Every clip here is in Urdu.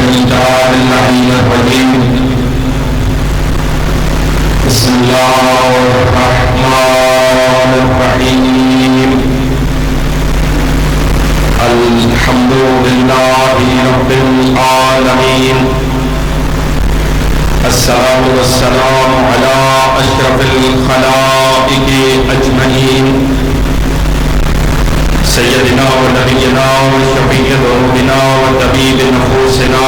الشيطان اللعين الرجيم بسم الله الرحمن الرحيم الحمد لله رب العالمين الصلاة والسلام على أشرف الخلائق أجمعين سيدنا ونبينا وشفيع ذنوبنا وطبيب نفوسنا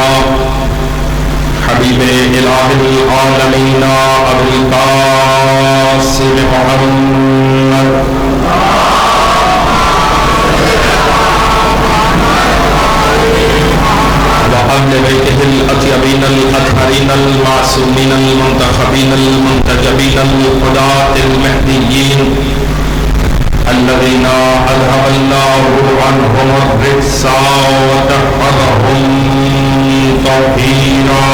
حبيب إله العالمين أبو القاسم محمد وأهل بيته الأطيبين الأطهرين المعصومين المنتخبين المنتجبين الهداة المهديين الذين أذهب الله عنهم الرجس وطهرهم تطهيرا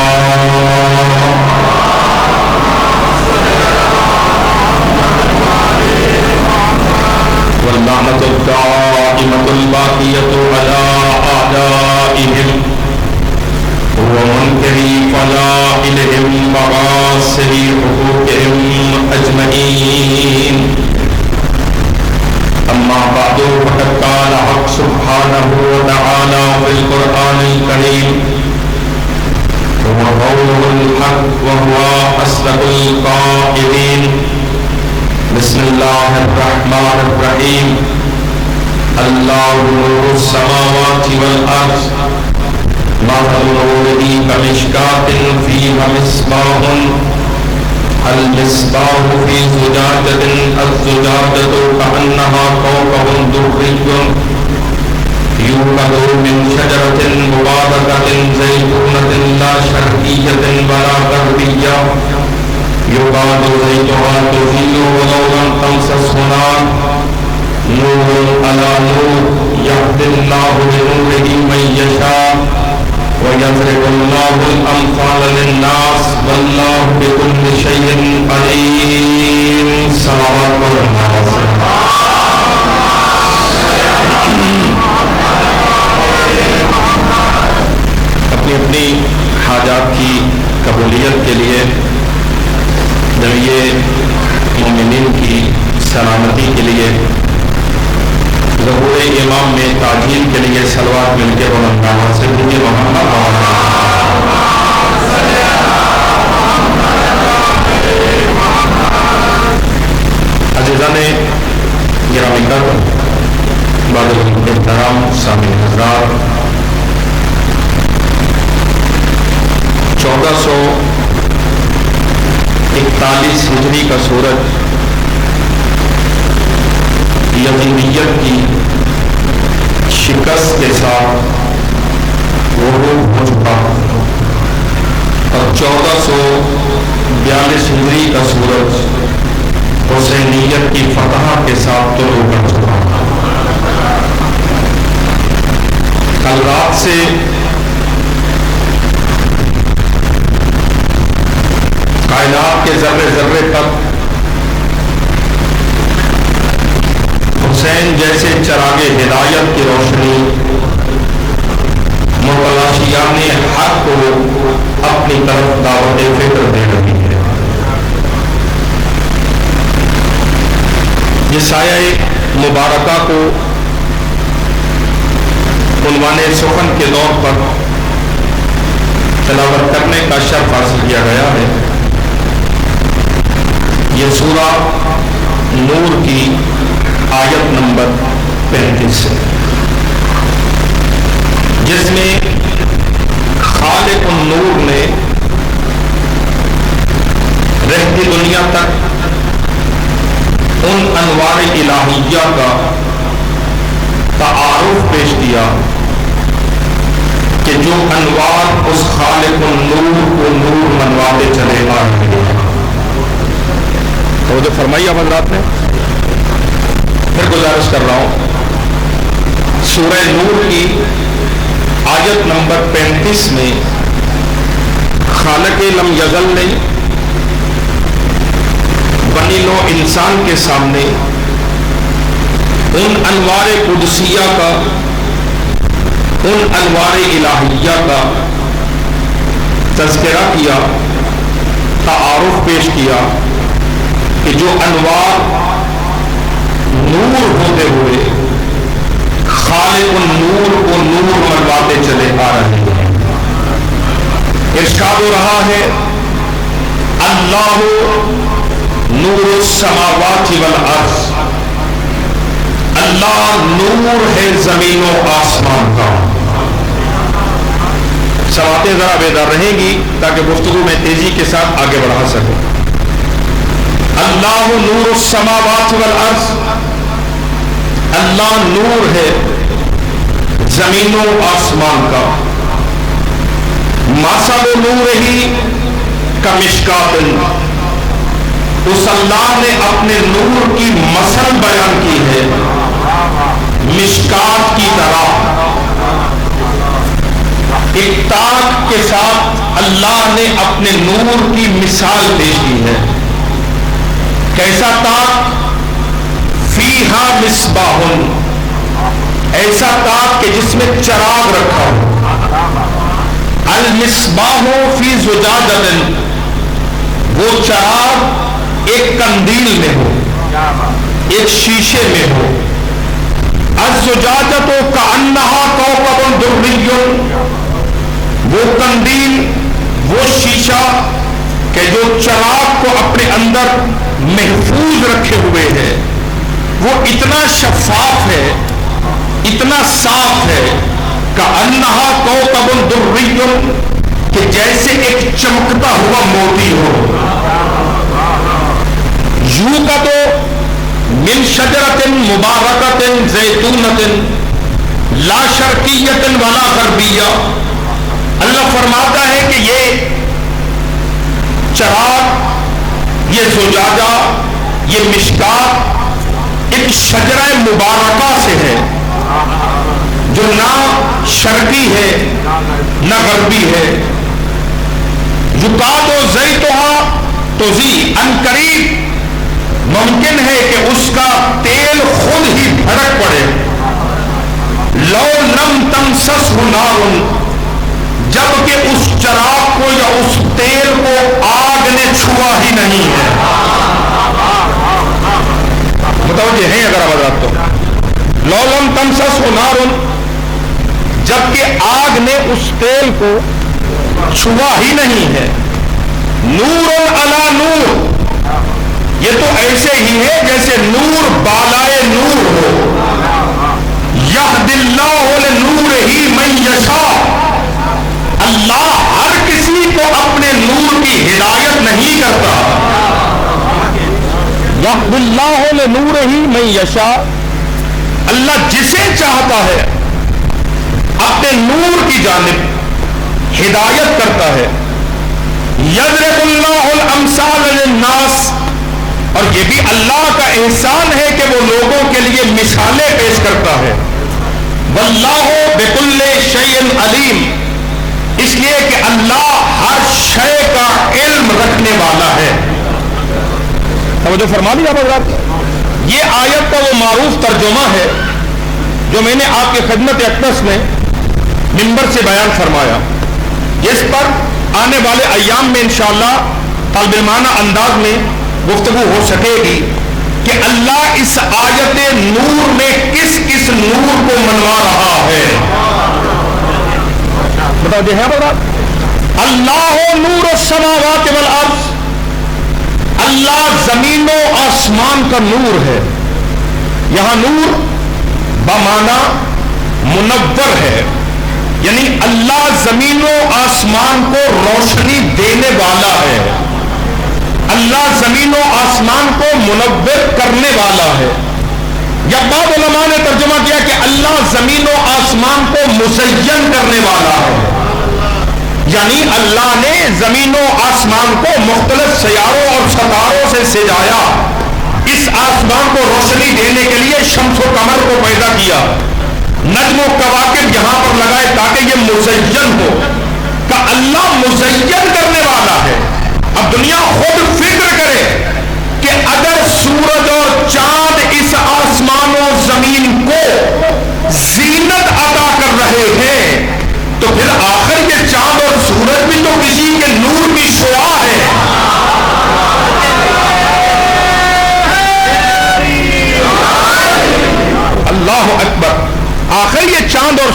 واللعنة الدائمة الباقية على أعدائهم ومنكري فضائلهم وغاصبي حقوقهم أجمعين أما بعد فقد قال حق سبحانه وتعالى في القرآن الكريم هو قوله الحق وهو أصدق القائلين بسم الله الرحمن الرحيم الله نور السماوات والأرض مثل نوره كمشكاة فيها مصباح المصباح في زجاجة الزجاجة كأنها كوكب دري يوقد من شجرة مباركة زيتونة لا شرقية ولا غربية يكاد زيتها تضيء ولو لم تمسسه نار نور على نور يهدي الله لنوره من يشاء ويضرب الله الأمثال للناس والله بكل شيء عليم صلوات الله اپنی اپنی حاجات کی قبولیت کے لیے جمعیہ مومنین کی سلامتی کے لیے ظہور امام میں تعجیل کے لیے صلوات مل کے بلند آواز سے پوجے محمد عزیزان گرامی قدر بعد احترام سامعین حضرات 1441 ہجری کا سورج یزیدیت کی شکست کے ساتھ غروب ہو چکا اور 1442 ہجری کا سورج حسینیت کی فتح کے ساتھ طلوع کر چکا. کل رات سے کائنات کے ذرے ذرے تک حسین جیسے چراغ ہدایت کی روشنی متلاشیان حق کو اپنی طرف دعوت فکر دے رہی ہے. یہ سایہ مبارکہ کو عنوان سخن کے طور پر تلاوت کرنے کا شرف حاصل کیا گیا ہے. یہ سورہ نور کی آیت نمبر 35 ہے جس میں خالق النور نے رہتی دنیا تک ان انوار الہیہ کا تعارف پیش کیا کہ جو انوار اس خالق النور کو نور منواتے چلے آ رہے ہیں. تو جو فرمائی اب حضرات نے پھر گزارش کر رہا ہوں سورہ نور کی آیت نمبر 35 میں خالق لم یزل نے بنی نوع انسان کے سامنے ان انوار قدسیہ کا ان انوار الہیہ کا تذکرہ کیا، تعارف پیش کیا کہ جو انوار نور ہوتے ہوئے خالق النور کو نور منواتے چلے آ رہے ہیں۔ ارشاد ہو رہا ہے اللہ نور السماوات والارض، اللہ نور ہے زمین و آسمان کا۔ سواتیں ذرا بیدار رہیں گی تاکہ گفتگو میں تیزی کے ساتھ آگے بڑھا سکوں۔ اللہ نور السماوات والارض، اللہ نور ہے زمین و آسمان کا۔ مثل نورہ کمشکات، اس اللہ نے اپنے نور کی مثل بیان کی ہے مشکات کی طرح۔ ایک تاج کے ساتھ اللہ نے اپنے نور کی مثال پیش کی ہے۔ کیسا تاج؟ فیہا مصباح، ایسا تاج کہ جس میں چراغ رکھا ہو۔ المصباح فی زجاجۃ، وہ چراغ ایک قندیل میں ہو، ایک شیشے میں ہو۔ الزجاجۃ کأنہا کوکب دری، وہ قندیل، وہ شیشہ کہ جو چراغ کو اپنے اندر محفوظ رکھے ہوئے ہے، وہ اتنا شفاف ہے، اتنا صاف ہے کأنہا کوکب دری، کہ جیسے ایک چمکتا ہوا موتی ہو۔ یوقد من شجرۃ مبارکۃ زیتونۃ لا شرقیۃ ولا غربیہ، اللہ فرماتا ہے کہ یہ چراغ، یہ زجاجہ، یہ مشکات ایک شجرہ مبارکہ سے ہے جو نہ شرقی ہے نہ غربی ہے۔ یکاد زیتھا تضیء، عنقریب ممکن ہے کہ اس کا تیل خود ہی بھڑک پڑے۔ لو لم تمسسہ نار، جبکہ اس چراغ کو یا اس تیل کو آگ نے چھوا ہی نہیں ہے۔ متوجہ ہیں اگر آواز تو؟ لو لم تمسسہ نار، جبکہ آگ نے اس تیل کو چھوا ہی نہیں ہے۔ نور علی نور، یہ تو ایسے ہی ہے جیسے نور بالائے نور ہو۔ یہد اللہ لنورہ من یشاء، اللہ ہر کسی کو اپنے نور کی ہدایت نہیں کرتا۔ یہد اللہ لنورہ من یشاء، اللہ جسے چاہتا ہے اپنے نور کی جانب ہدایت کرتا ہے۔ یضرب اللہ الامثال للناس، اور یہ بھی اللہ کا احسان ہے کہ وہ لوگوں کے لیے مثالیں پیش کرتا ہے۔ واللہ بکل شیء علیم، اس لیے کہ اللہ ہر شے کا علم رکھنے والا ہے۔ توجہ فرما لیا حضرات، یہ آیت کا وہ معروف ترجمہ ہے جو میں نے آپ کی خدمت اقدس میں منبر سے بیان فرمایا، جس پر آنے والے ایام میں انشاءاللہ طالب علمانہ انداز میں گفتگو ہو سکے گی کہ اللہ اس آیت نور میں کس کس نور کو منوا رہا ہے۔ بتاؤ جی ہے بتا، اللہ نور السماوات والارض، اللہ زمین و آسمان کا نور ہے۔ یہاں نور بمعنی منور ہے، یعنی اللہ زمین و آسمان کو روشنی دینے والا ہے، اللہ زمین و آسمان کو منور کرنے والا ہے۔ یا بعض علماء نے ترجمہ کیا کہ اللہ زمین و آسمان کو مزین کرنے والا ہے، یعنی اللہ نے زمین و آسمان کو مختلف سیاروں اور ستاروں سے سجایا، اس آسمان کو روشنی دینے کے لیے شمس و قمر کو پیدا کیا، نجم و کواکب یہاں پر لگائے تاکہ یہ مزین ہو۔ کہ اللہ مزین کرنے والا ہے۔ اب دنیا خود فکر کرے کہ اگر سورج اور چاند اس آسمان و زمین کو زینت عطا کر رہے ہیں تو پھر آخر یہ چاند اور سورج بھی تو کسی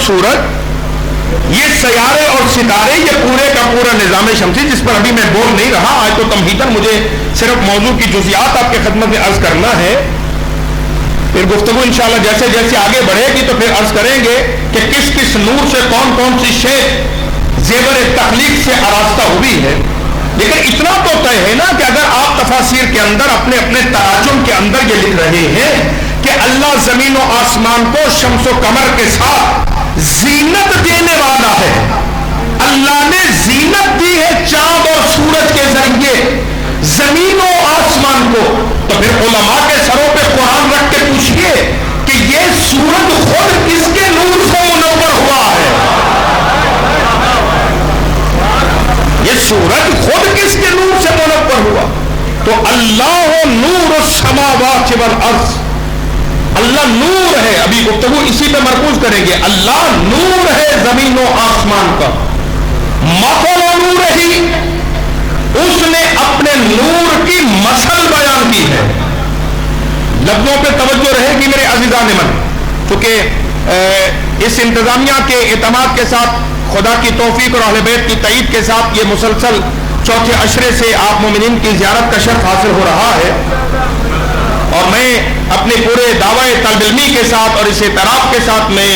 سورج، یہ سیارے اور ستارے، یہ پورے کا پورا نظام شمسی جس پر ابھی میں بول نہیں رہا، آج تو تمہیداً مجھے صرف موضوع کی جزیات آپ کی خدمت میں عرض کرنا ہے، پھر گفتگو انشاءاللہ جیسے جیسے آگے بڑھے گی تو پھر عرض کریں گے کہ کس کس نور سے کون کون سی شے زیور تخلیق سے آراستہ ہوئی ہے۔ لیکن اتنا تو طے ہے نا کہ اگر آپ تفاسیر کے اندر اپنے اپنے تراجم کے اندر یہ لکھ رہے ہیں کہ اللہ زمین و آسمان کو شمس و قمر کے ساتھ زینت دینے والا ہے، اللہ نے زینت دی ہے چاند اور سورج کے ذریعے زمین و آسمان کو، تو پھر علماء کے سروں پہ قرآن رکھ کے پوچھئے کہ یہ سورج خود کس کے نور سے منور ہوا ہے؟ یہ سورج خود کس کے نور سے منور ہوا؟ تو اللہ نور السماوات والارض، اللہ نور ہے، ابھی گفتگو اسی پہ مرکوز کریں گے، اللہ نور ہے زمین و آسمان کا، مثل نور ہی، اس نے اپنے نور کی مثل بیان کی ہے۔ لفظوں پہ توجہ رہے گی میرے عزیزان من، کیونکہ اس انتظامیہ کے اعتماد کے ساتھ، خدا کی توفیق اور اہل بیت کی تائید کے ساتھ یہ مسلسل چوتھے عشرے سے آپ مومنین کی زیارت کا شرف حاصل ہو رہا ہے، اور میں اپنے پورے دعوی طالب علمی کے ساتھ اور اس اعتراف کے ساتھ میں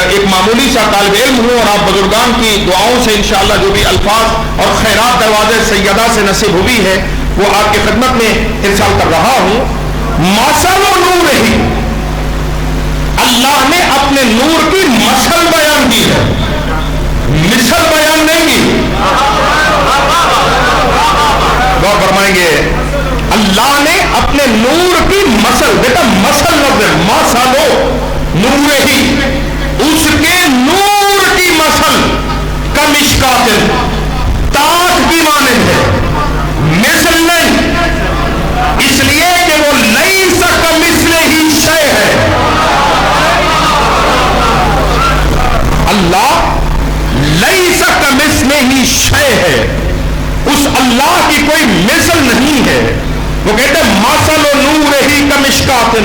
ایک معمولی سا طالب علم ہوں، اور آپ بزرگان کی دعاؤں سے انشاءاللہ جو بھی الفاظ اور خیرات دروازے سیدہ سے نصیب ہوئی ہے وہ آپ کی خدمت میں ارسال کر رہا ہوں۔ مثل نور ہی، اللہ نے اپنے نور کی مثل بیان کی ہے، مثل بیان نہیں کی۔ غور فرمائیں گے، اللہ نے اپنے نور کی مثل، بیٹا مثل لفظ ہے، مثلو نور ہی، اس کے نور کی مثل کمشکات، تاج کی مانند ہے، مثل نہیں، اس لیے کہ وہ لیس کمثلہ ہی شیء ہے۔ اللہ لیس کمثلہ ہی شیء ہے، اس اللہ کی کوئی مثل نہیں ہے۔ وہ کہتے ہیں مثل نور ہی کمشکات،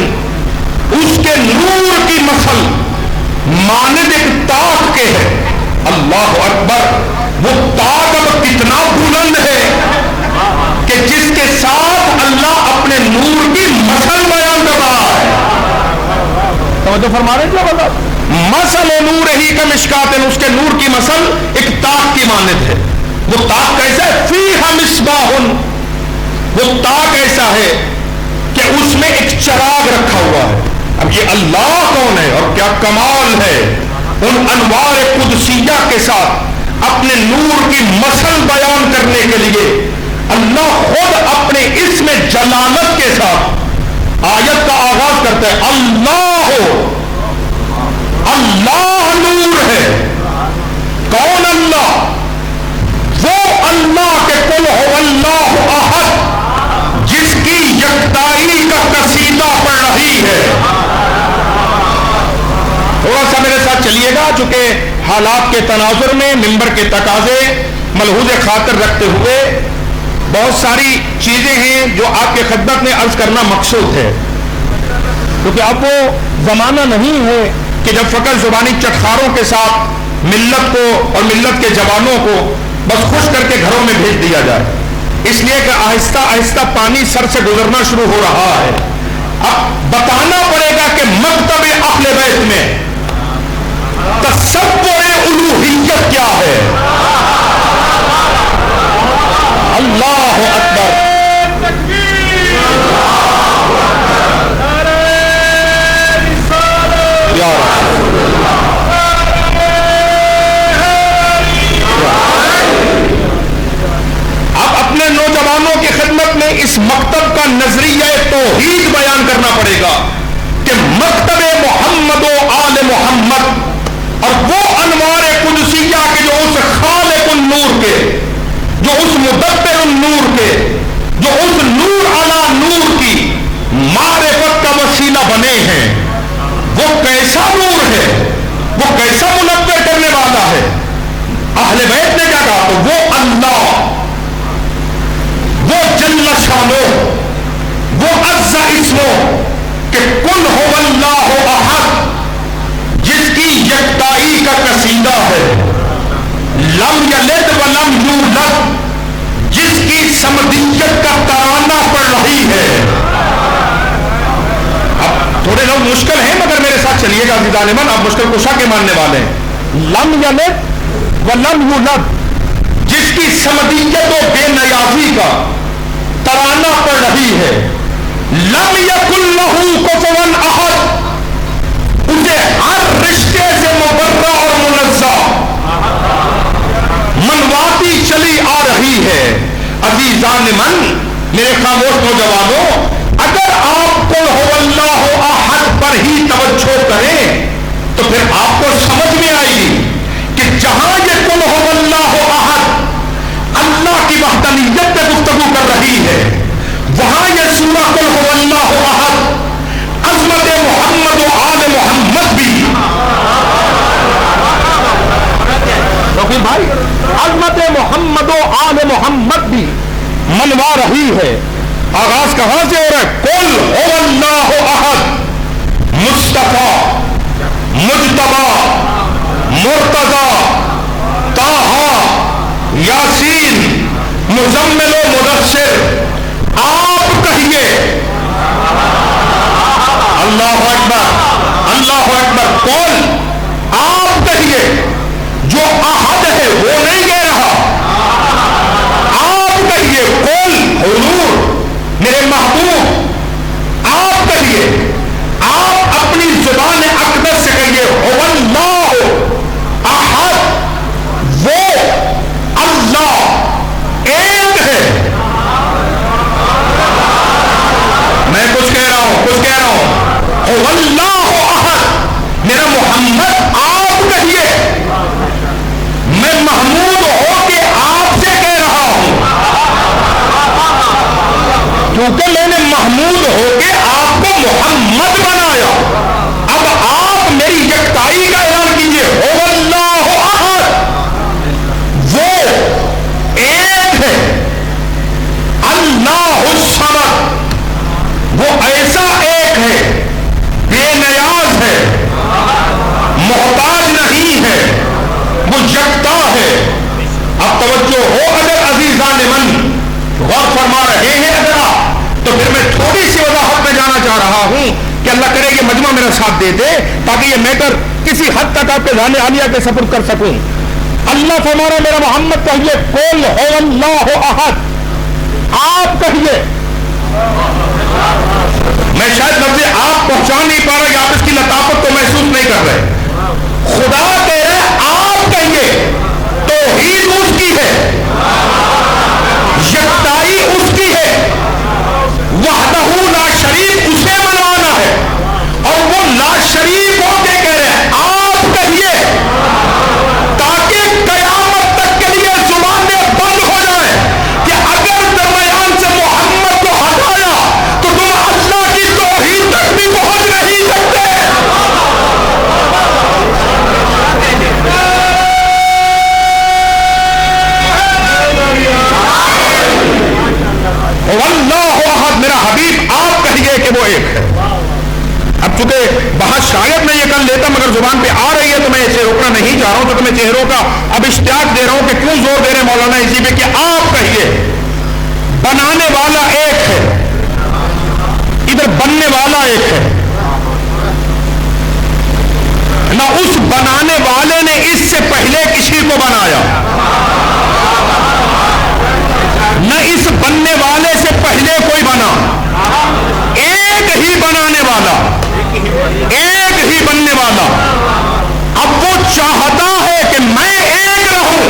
اس کے نور کی مثل مانند ایک تاج کے ہے۔ اللہ اکبر، وہ تاج اب کتنا بلند ہے کہ جس کے ساتھ اللہ اپنے نور کی مثل بیان کر رہا ہے۔ توجہ فرما رہے ہیں کیا؟ مثل نور ہی کمشکات، اس کے نور کی مثل ایک تاج کی مانند ہے۔ وہ تاج کیسا ہے؟ فیہا مصباح، وہ تاج ایسا ہے کہ اس میں ایک چراغ رکھا ہوا ہے۔ اب یہ اللہ کون ہے اور کیا کمال ہے، ان انوار قدسیہ کے ساتھ اپنے نور کی مثل بیان کرنے کے لیے اللہ خود اپنے اسم جلالت کے ساتھ آیت کا آغاز کرتا ہے، اللہ اللہ نور ہے۔ کون اللہ؟ وہ اللہ کے قل هو اللہ احد، جس کی یکتائی کا قصیدہ پڑھ رہی ہے۔ تھوڑا سا میرے ساتھ چلیے گا، چونکہ حالات کے تناظر میں ممبر کے تقاضے ملحوظ خاطر رکھتے ہوئے بہت ساری چیزیں ہیں جو آپ کے خدمت میں عرض کرنا مقصود ہے، کیونکہ اب وہ زمانہ نہیں ہے کہ جب فقط زبانی چٹخاروں کے ساتھ ملت کو اور ملت کے جوانوں کو بس خوش کر کے گھروں میں بھیج دیا جائے، اس لیے کہ آہستہ آہستہ پانی سر سے گزرنا شروع ہو رہا ہے۔ اب بتانا پڑے گا کہ مکتب اہل بیت میں تصور الوہیت کیا ہے۔ اللہ اکبر، یا اب اپنے نوجوانوں کی خدمت میں اس مکتب کا نظریہ توحید بیان کرنا پڑے گا کہ مکتب محمد و آل محمد اور وہ انوار قدسیہ کے جو اس خالق النور کے، جو اس مدبر النور کے، جو اس نور علی نور کی معرفت کا وسیلہ بنے ہیں، وہ کیسا نور ہے، وہ کیسا منور کرنے والا ہے۔ اہل بیت نے کیا کہا؟ تو وہ اللہ، وہ جل شانو، وہ عز اسمو، کہ کل ہو اللہ احد، جس کی یکتائی کا قصیدہ ہے، لم یلد ولم یولد، جس کی سمدیت کا ترانہ پڑ رہی ہے. اب تھوڑے لوگ مشکل ہیں مگر میرے ساتھ چلیے گا عزیزان من، آپ مشکل کشا کے ماننے والے ہیں. لم یلد ولم یولد، جس کی سمدیت و بے نیازی کا ترانہ پڑ رہی ہے. لم یکن لہ کفوا احد، اسے ہر رشتے سے مبرہ اور منزہ منواتی چلی آ رہی ہے. عزیزان من، میرے خاموش نوجوانوں، اگر آپ قل هو اللہ احد پر ہی توجہ کریں تو پھر آپ کو سمجھ میں آئے گی کہ جہاں یہ قل هو اللہ احد اللہ کی وحدانیت پہ گفتگو کر رہی ہے، وہاں یہ سورہ قل هو اللہ احد عظمت محمد و آل محمد بھی، رفیع بھائی، عظمت محمد و آل محمد بھی منوا رہی ہے. آغاز کہاں سے ہو رہا ہے؟ قل هو اللہ احد، مصطفیٰ، مجتبیٰ، مرتضیٰ، طٰہٰ، یاسین، مزمل و مدثر، آپ کہیے اللہ اکبر، اللہ اکبر. قل، آپ کہیے. جو احد ہے وہ نہیں کہہ رہا، آپ کہیے. قل، حضور میرے محبوب آپ کہیے، آپ اپنی زبان اقدس سے کہیے هو اللہ احد، وہ اللہ ایک ہے. میں کچھ کہہ رہا ہوں هو اللہ احد. میرا محمد آپ کہیے، میں محمود ہو کے آپ سے کہہ رہا ہوں، کیونکہ میں نے محمود ہو کے آپ کو محمد بنایا. اب آپ میری یکتائی کا اعلان کیجئے هو اللہ احد، وہ ایک ہے. اللہ الصمد، وہ ایسا ایک ہے، بے نیاز ہے، محتاج نہیں ہے، وہ یکتا ہے. اب توجہ ہو اگر عزیزان من غور فرما رہے ہیں اگر آپ، تو پھر میں تھوڑی سی وضاحت میں جانا چاہ رہا ہوں کہ اللہ کرے یہ مجمع میرا ساتھ دے دے تاکہ یہ میٹر کسی حد تک آپ کے ذہن عالیہ کے سپرد کر سکوں. اللہ فرمانا میرا محمد کہیے قل هو اللہ احد، آپ کہیے. میں شاید لفظ آپ پہنچا نہیں پا رہا، آپ اس کی لطافت کو محسوس نہیں کر رہے. خدا کہہ رہا ہے آپ کہیے توحید اس کی ہے، یکتائی اس کی ہے، وحدہ لا شریک اسے منوانا ہے، اور وہ لا شریک ہو کے کہہ رہے ہیں آپ کہیے، تاکہ قیامت تک کے لیے زبانیں بند ہو جائیں کہ اگر درمیان سے محمد کو ہٹایا تو تم اللہ کی توحید تک بھی پہنچ نہیں سکتے. اللہ احد، میرا حبیب آپ کہیے کہ وہ ایک ہے. اب چونکہ بحث شاید میں یہ کر لیتا مگر زبان پہ آ رہی ہے تو میں اسے روکنا نہیں چاہ رہا ہوں، تو میں چہروں کا اب اشتیاق دے رہا ہوں کہ کیوں زور دے رہے مولانا اسی پہ کہ آپ کہیے بنانے والا ایک ہے، ادھر بننے والا ایک ہے. نہ اس بنانے والے نے اس سے پہلے کسی کو بنایا، نہ اس بننے والے سے پہلے کوئی بنا. ایک ہی بنانے والا، ایک ہی بننے والا. اب وہ چاہتا ہے کہ میں ایک رہوں.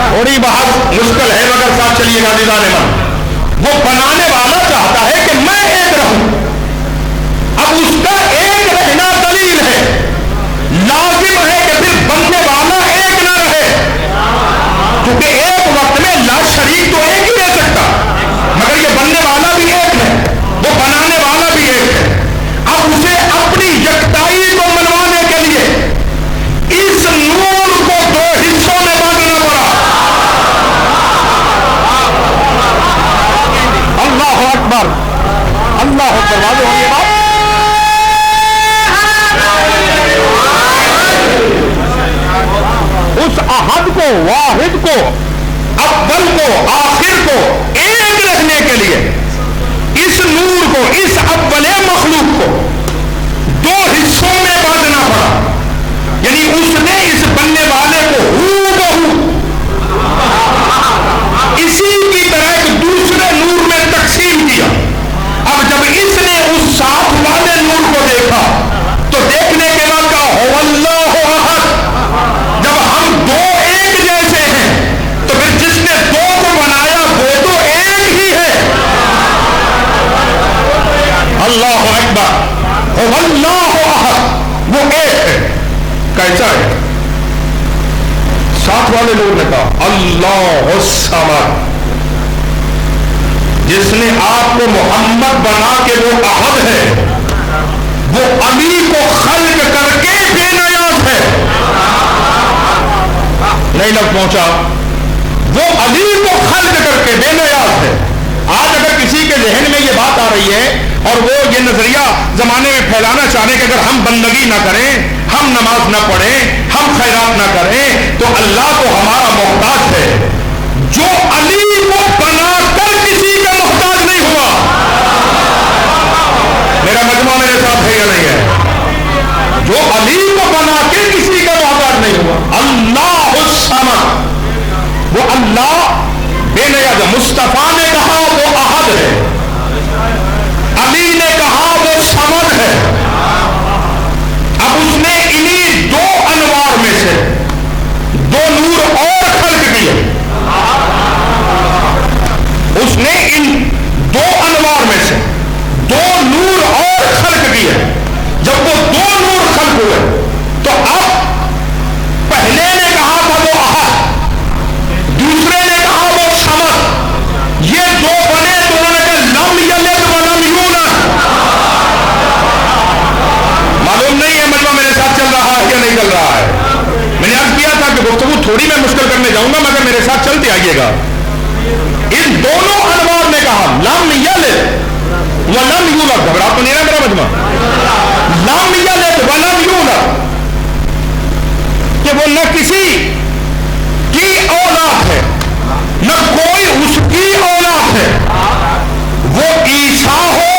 تھوڑی بات مشکل ہے مگر ساتھ چلیے گا عزیزان من. وہ بنانے والا چاہتا ہے کہ میں ایک رہوں. اب اس کا ایک رہنا دلیل ہے، لازم واحد کو, اول کو, آخر کو ایک رکھنے کے لیے اس نور کو, اس اول مخلوق کو دو حصوں میں بانٹنا پڑا. یعنی اس نے اس بننے والے کو ہو بہو اسی کی طرح ایک دوسرے نور میں تقسیم کیا. اب جب اس نے اس ساتھ والے نور کو دیکھا تو دیکھنے کے بعد کہا هو اللہ احد. جب ہم دو ایک جیسے ہیں تو پھر جس نے دو کو بنایا وہ تو ایک ہی ہے. اللہ اکبر, هو اللہ احد, وہ ایک ہے. کیسا ہے؟ ساتھ والے لوگوں نے کہا اللہ الصمد, جس نے آپ کو محمد بنا کے وہ احد ہے, وہ علی کو خلق کر کے بے نیاز ہے. نہیں لگ پہنچا, وہ علی کو خلق کر کے بے نیاز ہے. آج اگر کسی کے ذہن میں یہ بات آ رہی ہے اور وہ یہ نظریہ زمانے میں پھیلانا چاہنے کہ اگر ہم بندگی نہ کریں, ہم نماز نہ پڑھیں, ہم خیرات نہ کریں تو اللہ تو ہمارا محتاج ہے. جو علی کو بنا کر کسی کا محتاج نہیں ہوا, میرا مجموعہ میرے ساتھ ہے یا نہیں ہے, جو علی کو بنا کے کسی کا محتاج نہیں ہوا. اللہ الصمد, وہ اللہ بے نیاز. مصطفیٰ نے کہا وہ احد ہے, علی نے کہا وہ صمد ہے. اب اس نے انہی دو انوار میں سے دو نور اور خلق کیے. اس نے ان دو انوار میں سے دو نور اور خلق کیے. جب وہ دو نور خلق ہوئے تو اب پہلے نے کہا تھا وہ احد, دوسرے نے کہا وہ صمد. یہ دو بنے تو انہوں نے کہا لم یلد ولم یولد. معلوم نہیں ہے مجمع میرے ساتھ چل رہا ہے یا نہیں چل رہا ہے. میں نے عرض کیا تھا کہ گفتگو تھوڑی میں مشکل کرنے جاؤں گا مگر میرے ساتھ چلتے آئیے گا. ان دونوں انوار نے کہا لم یلد ولم یولد. گھبراہٹ تو نہیں رہا میرا مجمع. لم یلد ولم یولد کہ وہ نہ کسی کی اولاد ہے نہ کوئی اس کی اولاد ہے. وہ عیسیٰ ہو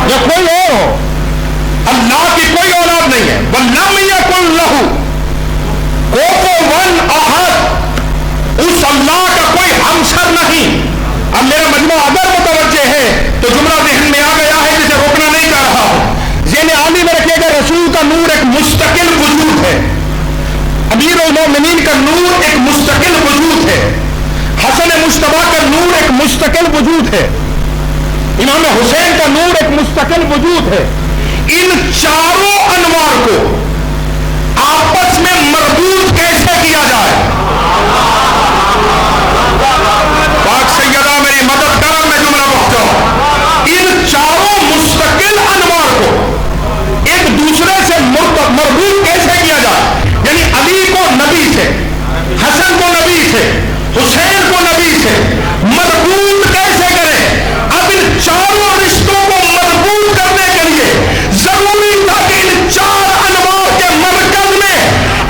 یا کوئی اور ہو, اللہ کی کوئی اولاد نہیں ہے. وَلَمْ يَكُنْ لَهُ كُفُوًا أَحَدٌ, اس اللہ کا کوئی ہمسر نہیں. اب میرا مجموعہ اگر متوجہ ہے تو جملہ ذہن میں آ گیا ہے جسے روکنا نہیں چاہ رہا ہوں. ذہن عالی میں رکھیے گا, رسول کا نور ایک مستقل وجود ہے, امیر المومنین کا نور ایک مستقل وجود ہے, حسن مجتبیٰ کا نور ایک مستقل وجود ہے, امام حسین کا نور ایک مستقل وجود ہے. ان چاروں انوار کو آپس میں مربوط کیسے کیا جائے؟ پاک سیدہ میری مدد کرم میں جملہ پہنچاؤ. ان چاروں مستقل انوار کو ایک دوسرے سے مربوط کیسے کیا جائے؟ یعنی علی کو نبی سے, حسن کو نبی سے, حسین کو نبی سے مربوط کیسے کریں؟ اب ان چاروں رشتوں کو مربوط کرنے کے لیے ضروری تھا کہ ان چار انوار کے مرکز میں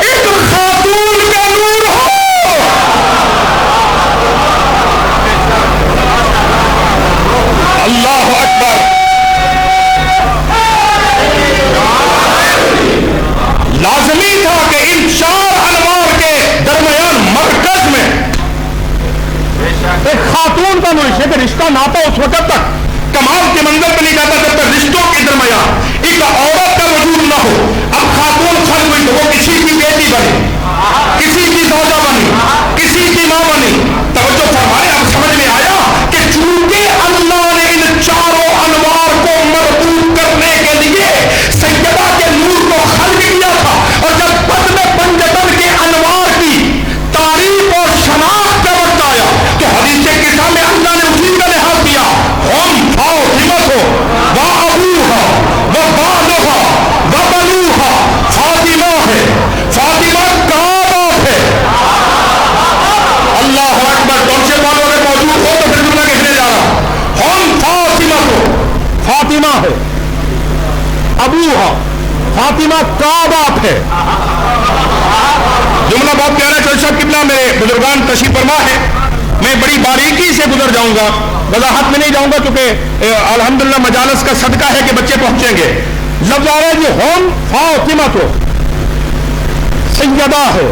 ایک خاتون کا نور ہو. اللہ اکبر. لازمی تھا کہ ان چار انوار کے درمیان مرکز میں ایک خاتون کا نور. ایک رشتہ ناتا اس وقت تک کمال کے منزل پہ نہیں جاتا جب تک رشتوں کے درمیان ایک عورت کا وجود نہ ہو. اب خاتون خلق ہوئی تو وہ کسی کی بیٹی بنی, کسی کی زوجہ بنی, کسی کی ماں بنی. توجہ فرمائے, اب سمجھ میں آیا کہ چونکہ اللہ نے ان چاروں انوار کو مربوط کرنے کے لیے سیدہ کے نور کو خلق کیا تھا, اور جب بدن پنجتن کے انوار کی تعریف اور شناخت کا وقت آیا تو حدیث کتاب میں اللہ نے اسی کا لحاظ کیا. ہم فاطمہ فاطمہ کا باپ ہے. جملہ بہت پیارا ہے. صاحب کتنا میرے بزرگان تشریف فرما ہے. میں بڑی باریکی سے گزر جاؤں گا, وضاحت میں نہیں جاؤں گا, کیونکہ الحمدللہ مجالس کا صدقہ ہے کہ بچے پہنچیں گے. لفظ آ رہا ہے جی ہوم فاطمہ تو سیدہ ہے,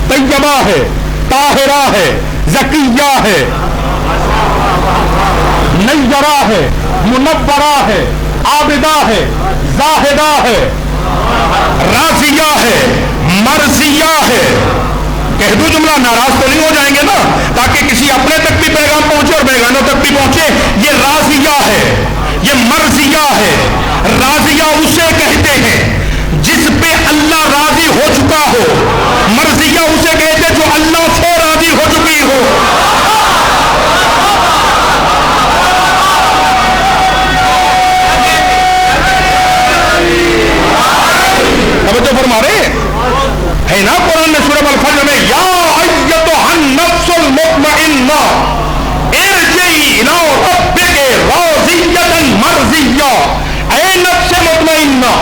طیبہ ہے, طاہرہ ہے, زکیہ ہے, نیرہ ہے, منورہ ہے, عابدہ ہے, زاہدہ ہے, راضیہ ہے, مرضیہ ہے. کہہ دوں جملہ, ناراض تو نہیں ہو جائیں گے نا, تاکہ کسی اپنے تک بھی پیغام پہنچے اور بیگانوں تک بھی پہنچے. یہ راضیہ ہے, یہ مرضیہ ہے. راضیہ اسے کہتے ہیں جس پہ اللہ راضی ہو چکا ہو. مرضیہ اسے کہتے ہیں جو اللہ سے راضی ہو چکی ہو. توجہ فرما رہے ہے نا قرآن میں سورہ الفجر میں, یا ایتھا النفس المطمئنہ ارجعی الی ربک راضیۃ مرضیہ. اے نفس مطمئنہ,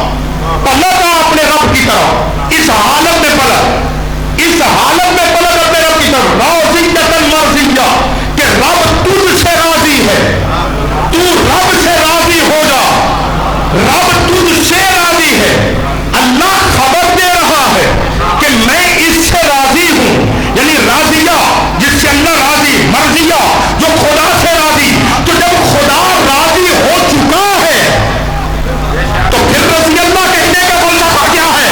پلٹ اپنے رب کی طرف, اس حالت میں پلٹ, اس حالت میں پلٹ اپنے رب کی طرف. راضیۃ مرضیہ, کہ رب تجھ سے راضی ہے, تو رب سے راضی ہو جا. رب تجھ سے راضی ہے. اللہ خبر دے رہا ہے کہ میں اس سے راضی ہوں. یعنی راضیہ جس سے اللہ راضی, مرضیہ جو خدا سے راضی. تو جب خدا راضی ہو چکا ہے تو پھر رضی اللہ کہنے کا فلسفہ کیا ہے؟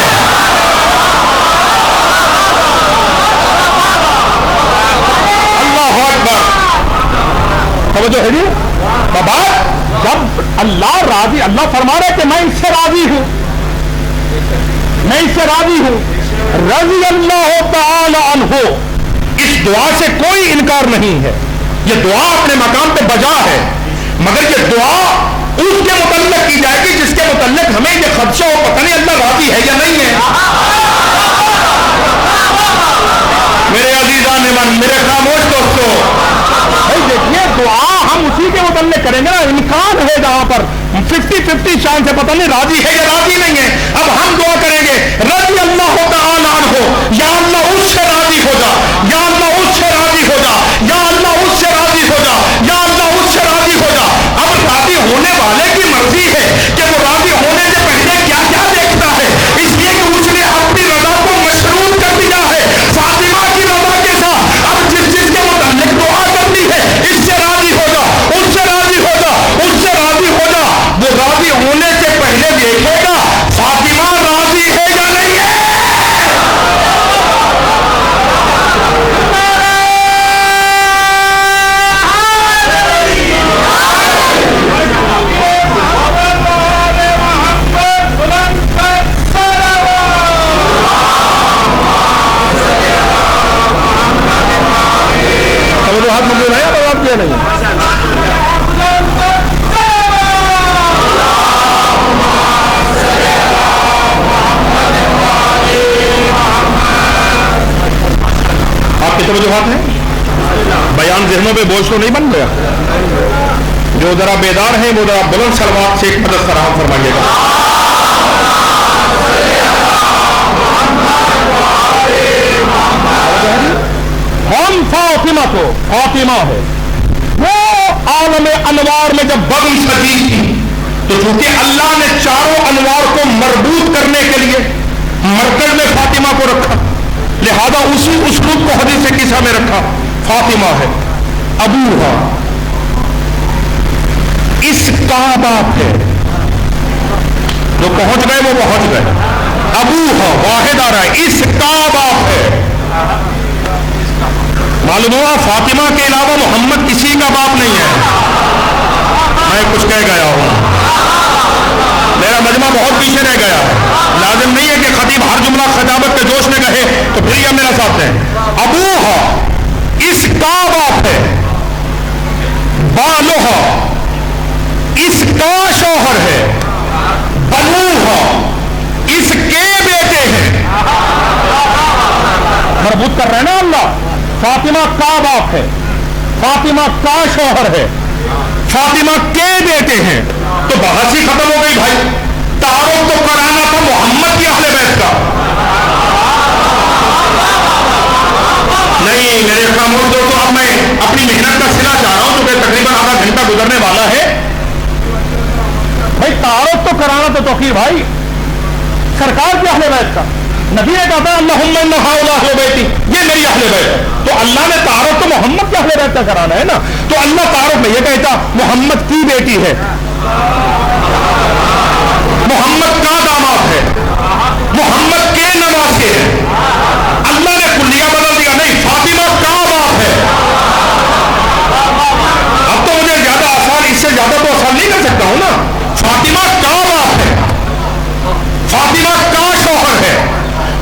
اللہ اکبر. توجہ ہے جی بابا, جب اللہ راضی, اللہ فرما رہا ہے کہ میں اس سے راضی ہوں, میں اس سے راضی ہوں. رضی اللہ تعالی عنہ, اس دعا سے کوئی انکار نہیں ہے. یہ دعا اپنے مقام پہ بجا ہے, مگر یہ دعا اس کے متعلق کی جائے گی جس کے متعلق ہمیں یہ خدشہ ہو پتہ نہیں اللہ راضی ہے یا نہیں ہے. میرے عزیزان من, میرے خاموش دوستو, دیکھیے دعا ہم اسی کے متعلق کریں گے نا. امکان ہے جہاں پر 50-50 چانس ہے, پتہ نہیں راضی ہے یا راضی نہیں ہے. اب ہم دعا کریں گے رضی اللہ تعالی عنہ, یا اللہ اس سے راضی ہو جا, یا اللہ اس سے راضی ہو جا, یا اللہ اس سے راضی ہو جا, یا اللہ اس سے راضی ہو جا. اب راضی ہونے والے کی مرضی ہے کہ وہ راضی ہونے سے پہلے کیا کیا دیکھتا ہے. اس لیے کہ اس نے اپنی رضا کو مشروط کر دیا ہے فاطمہ کی رضا کے ساتھ. اب جس چیز کے متعلق دعا کرنی ہے, اس سے راضی ہو جا, اس سے راضی ہو جا, اس سے راضی ہو جا. وہ راضی ہونے سے پہلے دیکھے گا فاطمہ راضی ہے یا نہیں ہے. ہاتھ مجھے ہے اور آپ کیا نہیں. آپ کی توجہات ہیں, بیان ذہنوں پہ بوجھ تو نہیں بن گیا. جو ذرا بیدار ہیں وہ ذرا بلند سلوات سے ایک مدد فراہم فرمائیے گا. ہم فاطمہ کو, فاطمہ ہے وہ عالم انوار میں جب بغل سجی تھی تو چونکہ اللہ نے چاروں انوار کو مربوط کرنے کے لیے مرکز میں فاطمہ کو رکھا, لہذا اسی اسلوب کو حدیث قصہ میں رکھا. فاطمہ ہے, ابوہا اس کا باپ ہے. جو پہنچ گئے وہ پہنچ گئے. ابوہا واحد آ رہا ہے, اس کا باپ ہے. معلوم ہوا فاطمہ کے علاوہ محمد کسی کا باپ نہیں ہے. میں کچھ کہہ گیا ہوں, میرا مجمع بہت پیچھے رہ گیا ہے. لازم نہیں ہے کہ خطیب ہر جملہ خطابت کے جوش میں کہے تو پھر یہ میرا ساتھ ہے. ابوہا اس کا باپ ہے, بالوہا اس کا شوہر ہے, بنوہا اس کے بیٹے ہیں. مربوط کر رہے ہیں نا اللہ. فاطمہ کا باپ ہے, فاطمہ کا شوہر ہے, فاطمہ کے بیٹے ہیں. تو بحث ہی ختم ہو گئی بھائی. تعارف تو کرانا تھا محمد سرکار کے اہل بیت کا. نبی نے کہا تھا اللہم ان ہؤلاء اہل بیتی، یہ میری اہل بیت ہے. تو اللہ نے تعارف تو محمد کے اہل بیت کا کرانا ہے نا. تو اللہ تعارف میں یہ کہتا محمد کی بیٹی ہے، محمد کا داماد ہے، محمد کے نواسے ہیں. اللہ نے کلیہ بدل دیا، نہیں فاطمہ کا باپ ہے. اب تو مجھے زیادہ آسان، اس سے زیادہ تو آسان نہیں کر سکتا ہوں نا. فاطمہ کا باپ ہے، فاطمہ کا شوہر ہے،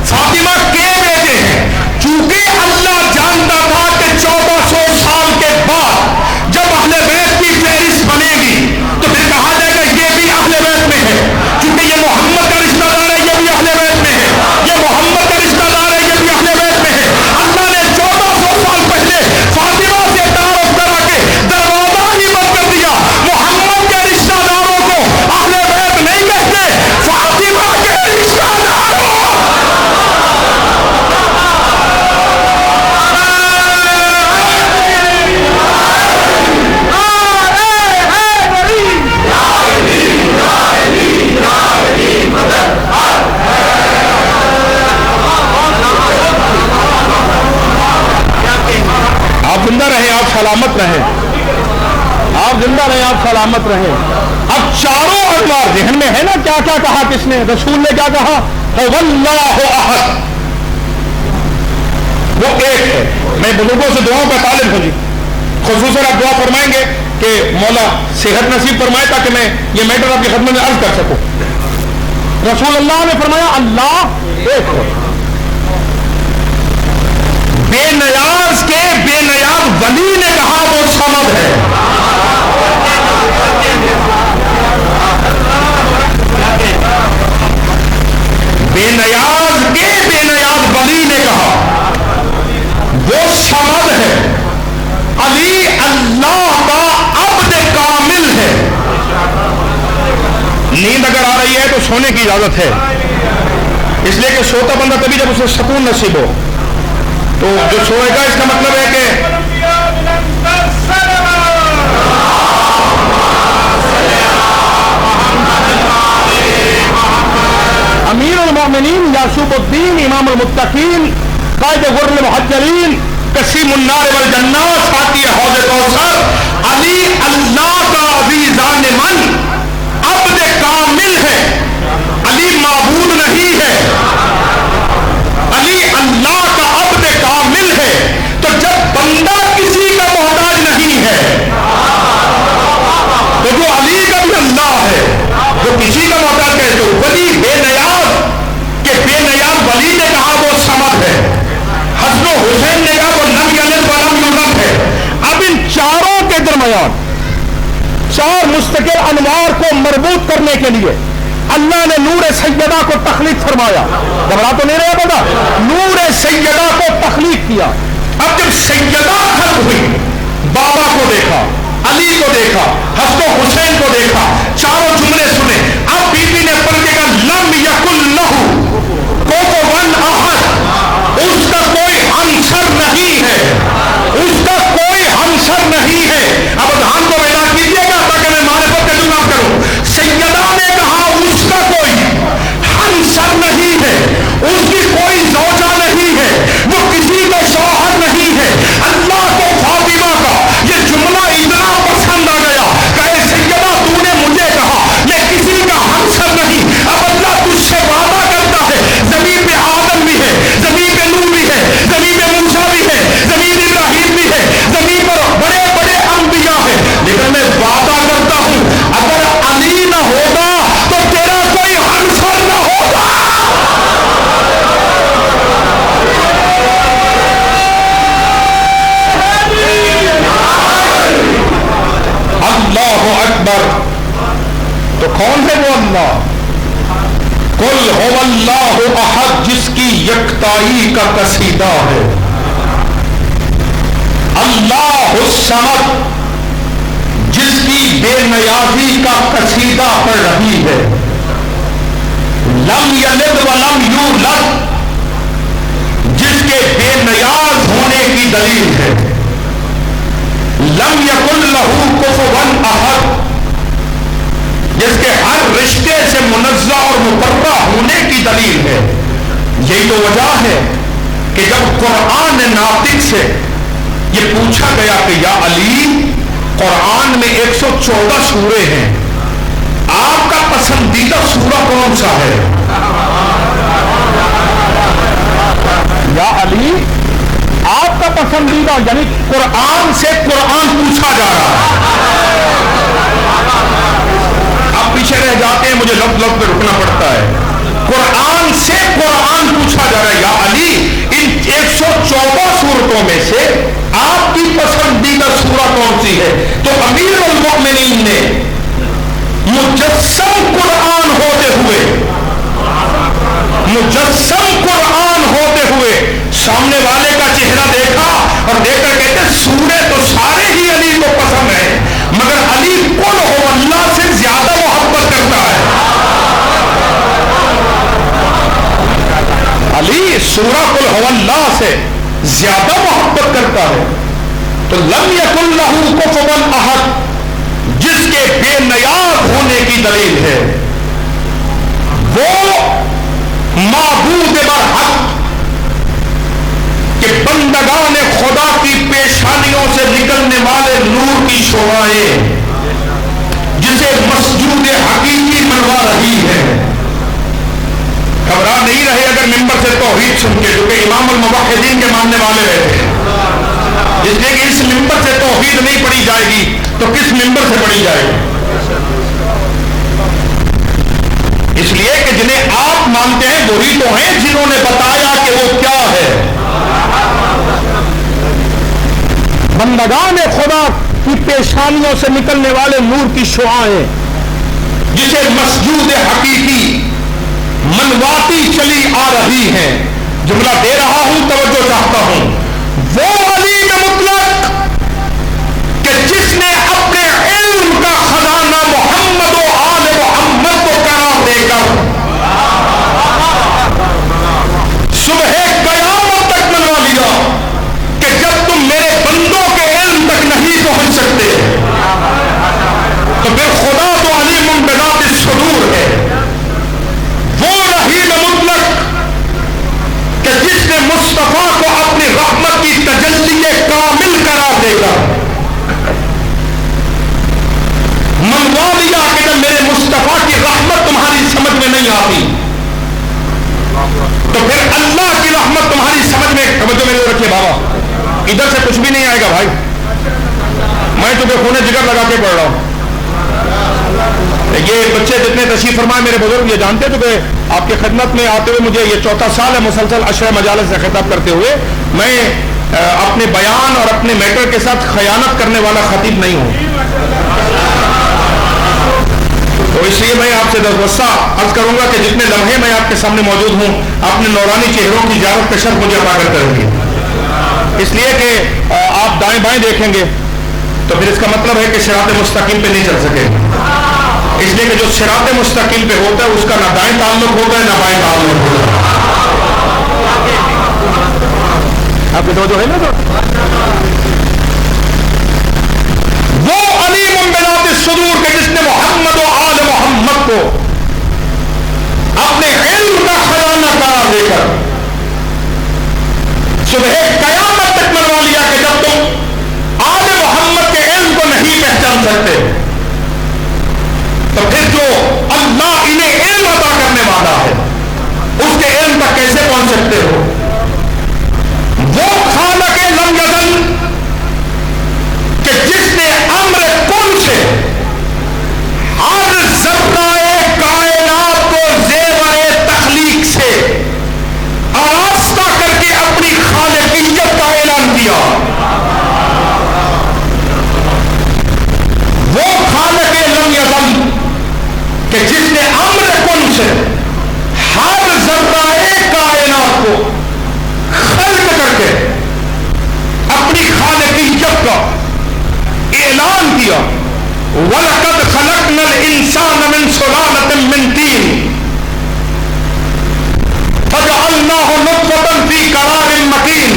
فاطمہ کے بیٹے ہیں. چونکہ اللہ جانتا تھا کہ 1400 سال کے بعد جب اہل بیت کی فہرست بنے گی تو پھر کہا جائے گا یہ بھی اہل بیت میں ہے. چونکہ یہ محمد کا رشتہ دار ہے، یہ بھی اہل بیت میں ہے. یہ محمد کا رشتہ دار ہے، یہ بھی اہل بیت میں ہے. اللہ نے 1400 سال پہلے فاطمہ سے تعارف کرا کے دروازہ ہی بند کر دیا. محمد کے رشتہ داروں کو اہل بیت نہیں کہتے، فاطمہ کے رشتہ داروں. آپ زندہ رہیں، آپ سلامت رہیں، آپ زندہ رہیں، آپ سلامت رہیں. اب چاروں انوار ذہن میں ہے نا. کیا کیا کہا کس نے؟ رسول نے کیا کہا؟ واللہ احد، وہ ایک ہے. میں بزرگوں سے دعاؤں کا طالب ہوں جی. خصوصاً آپ دعا فرمائیں گے کہ مولا صحت نصیب فرمائے تاکہ میں یہ میٹر آپ کی خدمت میں عرض کر سکوں. رسول اللہ نے فرمایا اللہ ایک ہے. بے نیاز کے بے نیاز ولی نے کہا وہ صمد ہے. بے نیاز کے بے نیاز ولی نے کہا وہ صمد ہے. علی اللہ کا عبد کامل ہے. نیند اگر آ رہی ہے تو سونے کی اجازت ہے، اس لیے کہ سوتا بندہ تبھی جب اسے سکون نصیب ہو. تو جو سوئے گا اس کا مطلب ہے کہ امیر المؤمنین یعقوب الدین امام المتقین قائد غر المحجلین قسیم النار والجنہ ساقی حوض کوثر علی اللہ کا عزیزان من عبد کامل ہے. علی معبود نہیں ہے، علی اللہ کا عبد کامل ہے. تو جب بندہ کسی کا محتاج نہیں ہے تو جو علی کا بھی اللہ ہے، جو کسی کا محتاج ہے. تو ولی بے نیاز کہ بے نیاز ولی نے کہا وہ صمد ہے. حسن و حسین نے کہا وہ لم یلد ولم یولد ہے. اب ان چاروں کے درمیان چار مستقل انوار کو مربوط کرنے کے لیے اللہ نے نور سیدہ کو تخلیق فرمایا. گھبرا تو نہیں رہا بتا، نور سیدہ کو تخلیق کیا. اب جب سیدہ ختم ہوئی، بابا کو دیکھا، علی کو دیکھا، حسن و حسین کو دیکھا، چاروں جملے سنے. اب بی بی نے پڑھ کے کہا لم یکن لہ کفوا احد، اس کا کوئی ہمسر نہیں ہے، اس کا کوئی ہمسر نہیں ہے. اب دھان کو بیدار کیجیے گا تاکہ میں معرفت کا جملہ کروں. سیدہ نے کہا اس کا کوئی ہمسر نہیں ہے، اس کی کوئی زوجہ نہیں ہے، وہ کسی کا شوہر نہیں ہے. اللہ کو فاطمہ کا یہ جملہ اتنا پسند آ گیا کہ اے سیدہ تو نے مجھے کہا میں کسی کا ہمسر نہیں. اب اللہ تجھ سے وعدہ کرتا ہے، زمین پہ آدم بھی ہے، زمین پہ نوح بھی ہے، زمین پہ موسیٰ بھی ہے، زمین ابراہیم بھی ہے، زمین پر بڑے بڑے انبیاء ہیں. لیکن میں وعدہ کرتا ہوں اگر علی نہ ہوگا تو تیرا کوئی ہمسر نہ ہوگا. اللہ اکبر. تو کون ہے وہ اللہ؟ قل هو اللہ احد، جس کی یکتائی کا قصیدہ ہے. اللہ الصمد، جس کی بے نیازی کا قصیدہ پڑھ رہی ہے. لم یلد ولم یولد، جس کے بے نیاز ہونے کی دلیل ہے. لم یکن لہ کفوا احد، جس کے ہر رشتے سے منزہ اور مقررہ ہونے کی دلیل ہے. یہی تو وجہ ہے کہ جب قرآن ناطق سے یہ پوچھا گیا کہ یا علی قرآن میں 114 سورے ہیں، آپ کا پسندیدہ سورہ کون سا ہے؟ یا علی آپ کا پسندیدہ، یعنی قرآن سے قرآن پوچھا جا رہا ہے. آپ پیچھے رہ جاتے ہیں، مجھے لفظ لفظ پہ رکنا پڑتا ہے. قرآن سے قرآن پوچھا جا رہا ہے یا علی ان 114 سورتوں میں سے آپ کی پسندیدہ سورہ کون سی ہے؟ تو امیر المؤمنین نے مجسم قرآن ہوتے ہوئے سامنے والے کا چہرہ دیکھا اور دیکھ کر کہتے سورے تو سارے ہی علی کو پسند ہیں، مگر علی قل ہو اللہ سے زیادہ محبت کرتا ہے. علی سورہ قل ہو اللہ سے زیادہ محبت کرتا ہے. تو لم یکن لہ کفوا احد جس کے بے نیاز ہونے کی دلیل ہے، وہ معبود برحق کہ بندگان خدا کی پیشانیوں سے نکلنے والے نور کی شعاعیں جسے مسجود حقیقی منوا رہی ہے. گھبرا نہیں رہے اگر ممبر سے توحید سن کے، جو کہ امام الموحدین کے ماننے والے رہتے ہیں، اس لیے کہ اس ممبر سے توحید نہیں پڑھی جائے گی تو کس ممبر سے پڑھی جائے گی؟ اس لیے کہ جنہیں آپ مانتے ہیں وہی تو ہیں جنہوں نے بتایا کہ وہ کیا ہے. بندگان خدا کی پیشانیوں سے نکلنے والے نور کی شعاعیں جسے مسجود حقیقی منواتی چلی آ رہی ہیں. جملہ دے رہا ہوں، توجہ چاہتا ہوں. وہ علی مطلق کہ جس نے اپنے علم کا خزانہ محمد و آل محمد کو قرار دے کر صبح قیامت تک منوا لیا کہ جب تم میرے بندوں کے علم تک نہیں پہنچ سکتے تو پھر خدا تو علیم بذات الصدور ہے. وہ رحیم مطلق کہ جس نے مصطفیٰ کو اپنی رحمت کی تجلی کامل قرار دے گا منوا لیا کہ جب میرے مصطفیٰ کی رحمت تمہاری سمجھ میں نہیں آتی تو پھر اللہ کی رحمت تمہاری سمجھ میں. توجہ میرے رکھیے بابا، ادھر سے کچھ بھی نہیں آئے گا بھائی، میں تمہیں خونے جگر لگا کے پڑھ رہا ہوں. یہ بچے جتنے تشریف فرمائے میرے بزرگ یہ جانتے ہیں کہ آپ کے خدمت میں آتے ہوئے مجھے یہ 4 سال ہے مسلسل عشرہ مجالس سے خطاب کرتے ہوئے. میں اپنے بیان اور اپنے میٹر کے ساتھ خیانت کرنے والا خطیب نہیں ہوں. تو اس لیے میں آپ سے دستوسہ عرض کروں گا کہ جتنے لمحے میں آپ کے سامنے موجود ہوں اپنے نورانی چہروں کی زیارت کا شرف مجھے عطا کرتے رہیے. اس لیے کہ آپ دائیں بائیں دیکھیں گے تو پھر اس کا مطلب ہے کہ صراط مستقیم پہ نہیں چل سکے. اس لیے کہ جو صراط مستقیم پہ ہوتا ہے اس کا نہ دائیں تعلق ہوتا ہے نہ بائیں تعلق ہوتا ہے. آپ کے توجہ ہے نا؟ تو وہ علیم بذات الصدور کہ جس نے محمد و آل محمد کو اپنے علم کا خزانہ قرار دے کر صبح قیامت تک منوا لیا کہ جب تم آل محمد کے علم کو نہیں پہچان سکتے تو پھر جو اللہ انہیں علم عطا کرنے والا ہے اس کے علم تک کیسے پہنچ سکتے ہو؟ وہ خالق لم یزل کہ جس نے امر کن سے ہر ذرہ کائنات کو زیور تخلیق سے آراستہ کر کے اپنی خالقیت کا اعلان کیا. وہ خالق لم یزل کہ جس نے امر کن سے ہر ذرہ کائنات کو خلق کر کے اپنی خالقیت کا اعلان کیا. وَلَقَدْ خَلَقْنَا الْإِنسَانَ مِنْ سُلَالَةٍ مِنْ طِينٍ فَجَعَلْنَاهُ نُطْفَةً فِي قَرَارٍ مَكِينٍ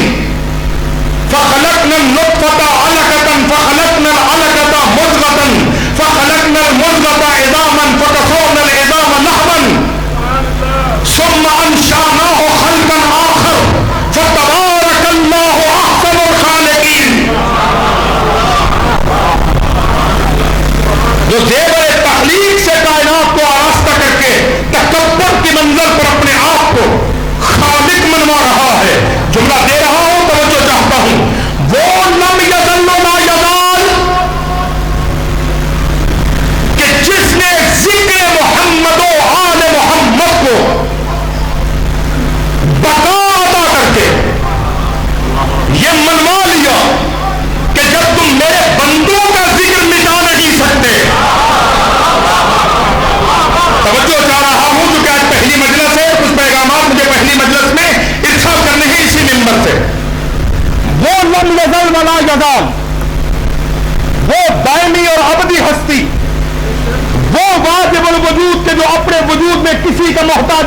فَخَلَقْنَا النُّطْفَةَ عَلَقَةً فَخَلَقْنَا الْعَلَقَةَ مُضْغَةً فَخَلَقْنَا الْمُضْغَةَ عِظَامًا فَكَسَوْنَا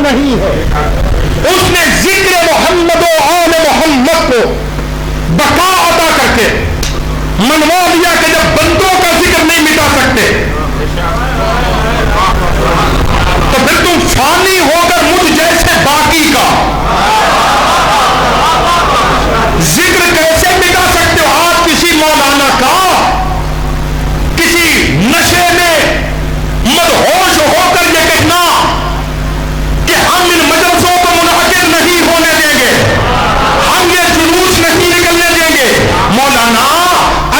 نہیں ہے. اس نے ذکر محمد و آل محمد کو بقا عطا کر کے منوا دیا کہ جب بندوں کا ذکر نہیں مٹا سکتے تو پھر تم فانی ہو کر مجھ جیسے باقی کا ذکر کیسے مٹا سکتے ہو. آپ کسی مولانا کا کسی نشے میں مدہوش ہو کر یہ کہنا کہ ہم ان مجلسوں کو منعقد نہیں ہونے دیں گے, ہم یہ جلوس نہیں نکلنے دیں گے. مولانا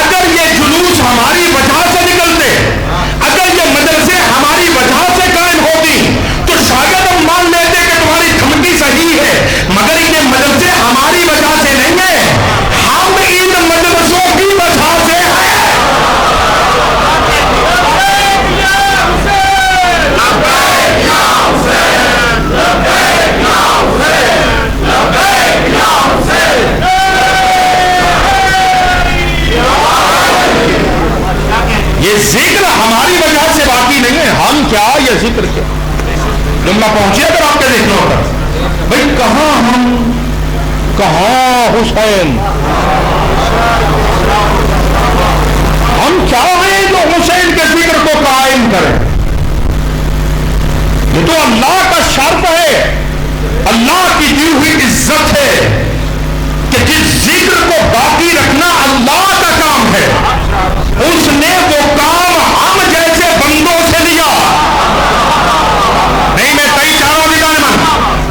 اگر یہ جلوس ہماری وجہ سے نکلتے, اگر یہ مدرسے ہماری وجہ سے قائم ہوتی تو شاید ہم مان لیتے کہ تمہاری دھمکی صحیح ہے, مگر یہ مدرسے ہماری وجہ سے نہیں ہے, ہم ان مدرسوں کی وجہ سے ہیں. یہ ذکر ہماری وجہ سے باقی نہیں ہے. ہم کیا یہ ذکر کیا جملہ پہنچے اگر آپ کے دیکھنا ہوگا بھائی کہاں ہم کہاں حسین, ہم کیا ہیں جو حسین کے ذکر کو قائم کریں. یہ تو اللہ کا شرط ہے, اللہ کی دی ہوئی عزت ہے کہ جس ذکر کو باقی رکھنا اللہ کا کام ہے, اس نے وہ کام ہم جیسے بندوں سے لیا. نہیں میں صحیح چاہ رہا ہوں نکال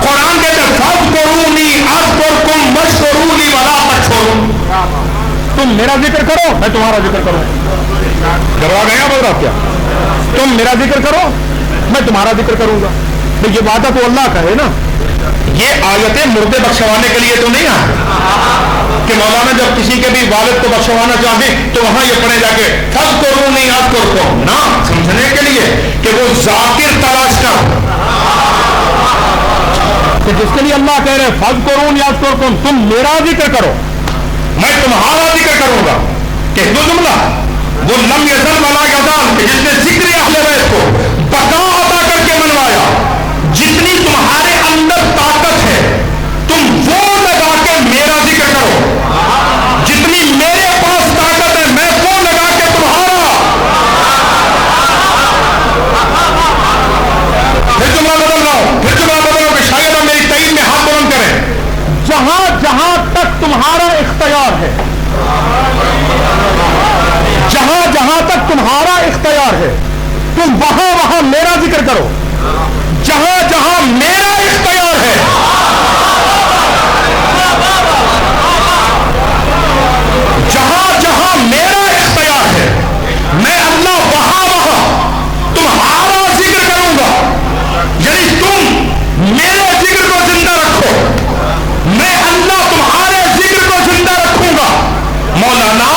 قرآن کہتے ہیں فاذکرونی اذکرکم واشکرونی ولا تکفرون. تم میرا ذکر کرو میں تمہارا ذکر کروں. کروا گیا بول رہا کیا, تم میرا ذکر کرو میں تمہارا ذکر کروں گا. تو یہ وعدہ تو اللہ کا ہے نا. یہ آیتیں مردے بخشوانے کے لیے تو نہیں آتی کہ مولانا جب کسی کے بھی والد کو بخشوانا چاہیں تو وہاں یہ پڑھے جا کے فاذکرونی اذکرکم, نہ سمجھنے کے لیے کہ وہ ذاکر تلاش کر کہ جس کے لیے اللہ کہہ رہے فاذکرونی اذکرکم, تم میرا ذکر کرو میں تمہارا ذکر کروں گا. کہ دو جملہ وہ لم یزل ولا یزال کہ جس نے ذکر اہل بیت کو بقا عطا کر کے منوایا. جتنی تمہارے اندر طاقت ہے تم وہ لگا کے میرا ذکر کرو, جتنی میرے پاس طاقت ہے میں وہ لگا کے تمہارا. پھر جملہ بدل رہا ہوں, پھر جملہ بدل رہا ہوں کہ شاید ہم میری تعین میں ہاتھ بلند کریں. جہاں جہاں تک تمہارا اختیار ہے, جہاں جہاں تک تمہارا اختیار ہے تم وہاں وہاں میرا ذکر کرو. جہاں جہاں میرا اختیار ہے جہاں جہاں میرا اختیار ہے میں اللہ وہاں وہاں تمہارا ذکر کروں گا. یعنی تم میرے ذکر کو زندہ رکھو, میں اللہ تمہارے ذکر کو زندہ رکھوں گا. مولانا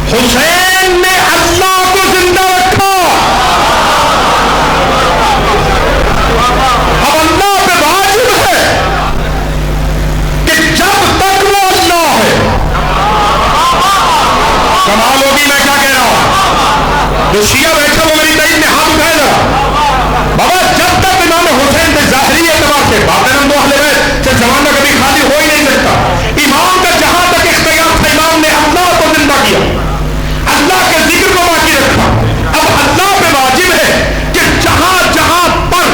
حسین نے اللہ کو زندہ رکھا. اب اللہ پہ واجب ہے کہ جب تک وہ اللہ ہے, کمال ہوگی میں کیا کہہ رہا ہوں, جو شیعہ بیٹھا وہ میری تعین میں ہاتھ اٹھائے گا. بابا جب تک امام حسین کے ظاہری اعتبار سے باطن دو اہل بیت سے زمانہ کبھی خالی ہو ہی نہیں سکتا. امام کا جہاں تک اختیار تھا امام نے اللہ کو زندہ کیا, اللہ کے ذکر کو باقی رکھا. اب اللہ پہ واجب ہے کہ جہاں جہاں پر